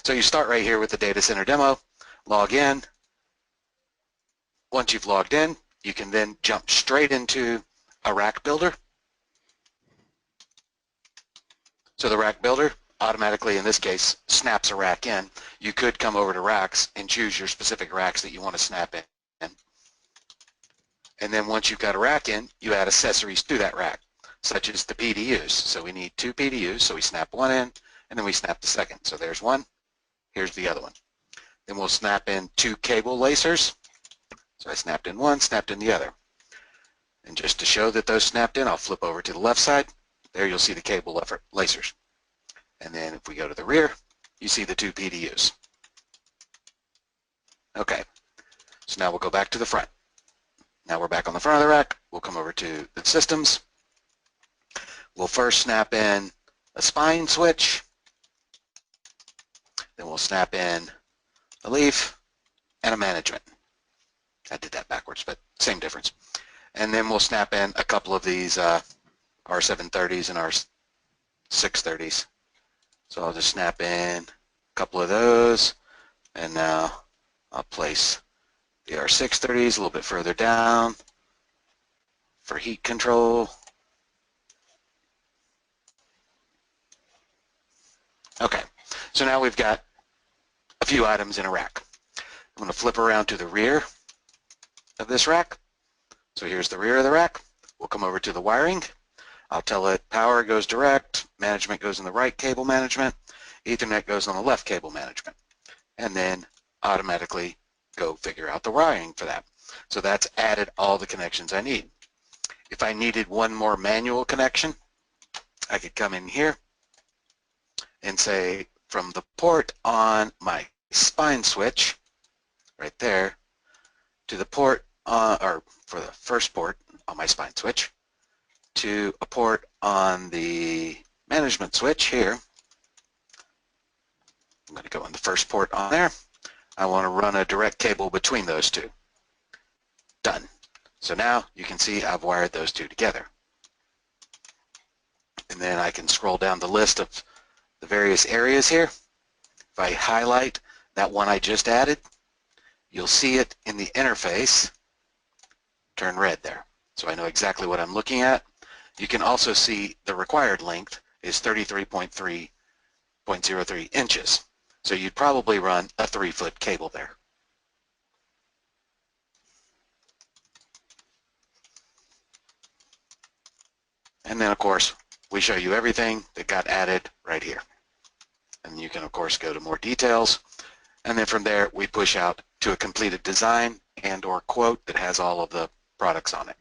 So you start right here with the data center demo, log in. Once you've logged in, you can then jump straight into a rack builder. So the rack builder automatically, in this case, snaps a rack in. You could come over to racks and choose your specific racks that you want to snap in. And then once you've got a rack in, you add accessories to that rack, such as the PDUs. So we need 2 PDUs, so we snap one in, and then we snap the second. So there's one, here's the other one. Then we'll snap in 2 cable lacers. So I snapped in one, snapped in the other. And just to show that those snapped in, I'll flip over to the left side. There you'll see the cable lacers. And then if we go to the rear, you see the 2 PDUs. Okay, so now we'll go back to the front. Now we're back on the front of the rack. We'll come over to the systems. We'll first snap in a spine switch. Then we'll snap in a leaf and a management. I did that backwards, but same difference. And then we'll snap in a couple of these R730s and R630s. So I'll just snap in a couple of those, and now I'll place the R630s a little bit further down for heat control. Okay, so now we've got a few items in a rack. I'm going to flip around to the rear of this rack. So here's the rear of the rack. We'll come over to the wiring. I'll tell it power goes direct, management goes in the right cable management, Ethernet goes on the left cable management, and then automatically go figure out the wiring for that. So that's added all the connections I need. If I needed one more manual connection, I could come in here and say from the port on my spine switch, right there, to the port, or for the first port on my spine switch, to a port on the management switch here. I'm going to go on the first port on there. I want to run a direct cable between those two. Done. So now you can see I've wired those two together. And then I can scroll down the list of the various areas here. If I highlight that one I just added, you'll see it in the interface turn red there. So I know exactly what I'm looking at. You can also see the required length is 33.3.03 inches. So you'd probably run a 3-foot cable there. And then of course we show you everything that got added right here. And you can of course go to more details. And then from there we push out to a completed design and or quote that has all of the products on it.